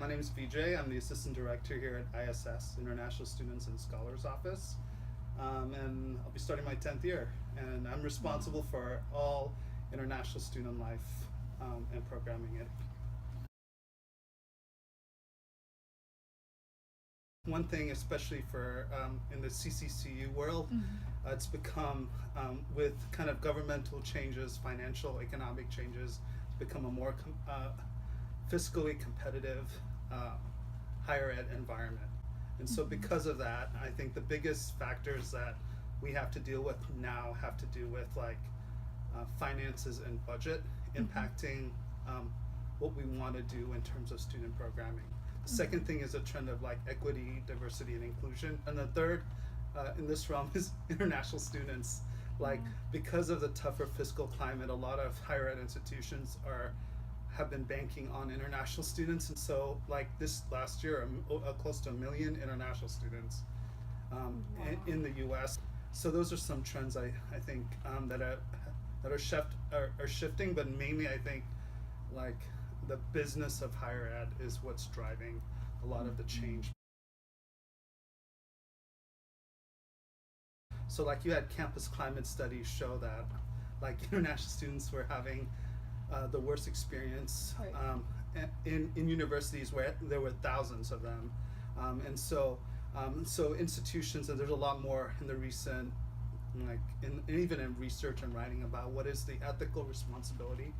My name is Vijay. I'm the Assistant Director here at ISS, International Students and Scholars Office. And I'll be starting my 10th year. And I'm responsible for all international student life and programming it. One thing, especially for in the CCCU world, it's become, with kind of governmental changes, financial, economic changes, it's become a more fiscally competitive higher ed environment. And so because of that, I think the biggest factors that we have to deal with now have to do with finances and budget impacting what we want to do in terms of student programming. The second thing is a trend of equity, diversity, and inclusion. And the third in this realm is international students. Because of the tougher fiscal climate, a lot of higher ed institutions have been banking on international students. And so this last year, close to 1 million international students in the US. So those are some trends I think that are shifting, but mainly I think the business of higher ed is what's driving a lot of the change. So you had campus climate studies show that international students were having the worst experience in universities where there were thousands of them. And so institutions, and there's a lot more in the recent, even in research and writing about what is the ethical responsibility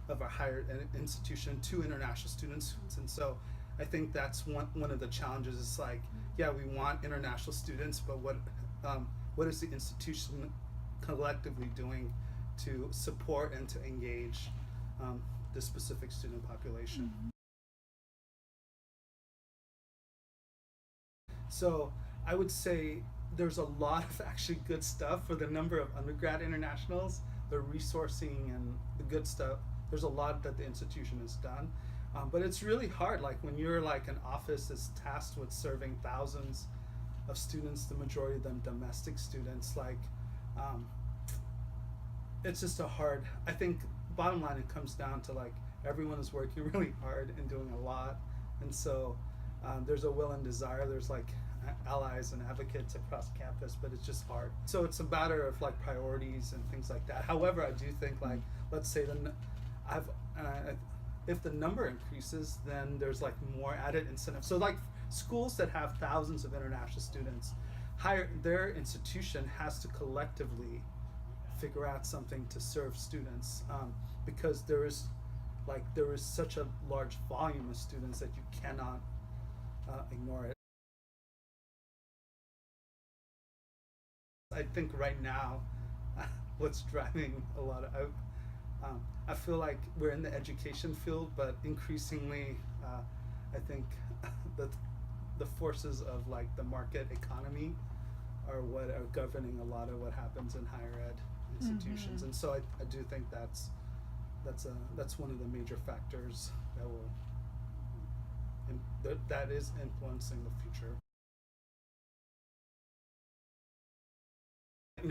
of our higher ed institution to international students. And so I think that's one of the challenges is we want international students, but what is the institution collectively doing to support and to engage the specific student population? So I would say there's a lot of actually good stuff for the number of undergrad internationals, the resourcing and the good stuff. There's a lot that the institution has done, but it's really hard. When you're an office that's tasked with serving thousands of students, the majority of them domestic students, it's just a hard, I think bottom line it comes down to everyone is working really hard and doing a lot, and so there's a will and desire. There's allies and advocates across campus, but it's just hard. So it's a matter of priorities and things like that. However, I do think let's say if the number increases, then there's more added incentive. So schools that have thousands of international students, their institution has to collectively figure out something to serve students, because there is such a large volume of students that you cannot ignore it. I think right now, what's driving a lot of, I feel like we're in the education field, but increasingly, I think the forces of the market economy are what are governing a lot of what happens in higher ed institutions. And so I do think that's one of the major factors that is influencing the future.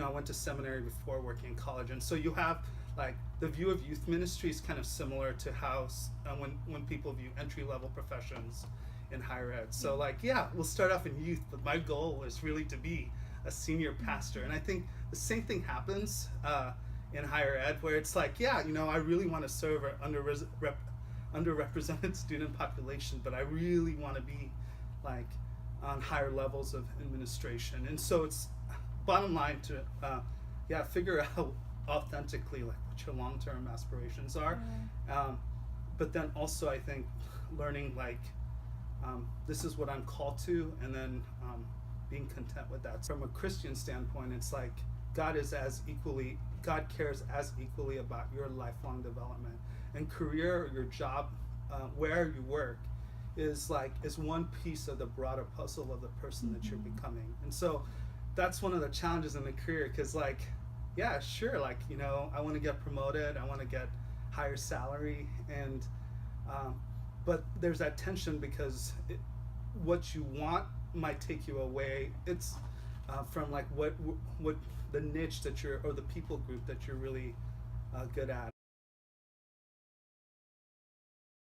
I went to seminary before working in college, and so you have the view of youth ministry is kind of similar to how when people view entry-level professions in higher ed. So we'll start off in youth, but my goal is really to be a senior pastor. And I think the same thing happens in higher ed, where it's I really want to serve an underrepresented student population, but I really want to be on higher levels of administration. And so it's bottom line to figure out authentically what your long-term aspirations are, but then also I think learning this is what I'm called to, and then being content with that. From a Christian standpoint, it's God cares as equally about your lifelong development, and career or your job, where you work, is one piece of the broader puzzle of the person that you're becoming. And so that's one of the challenges in the career, because sure, I want to get promoted, I want to get higher salary, and but there's that tension, because what you want might take you away. It's from what the niche that you're, or the people group that you're really good at.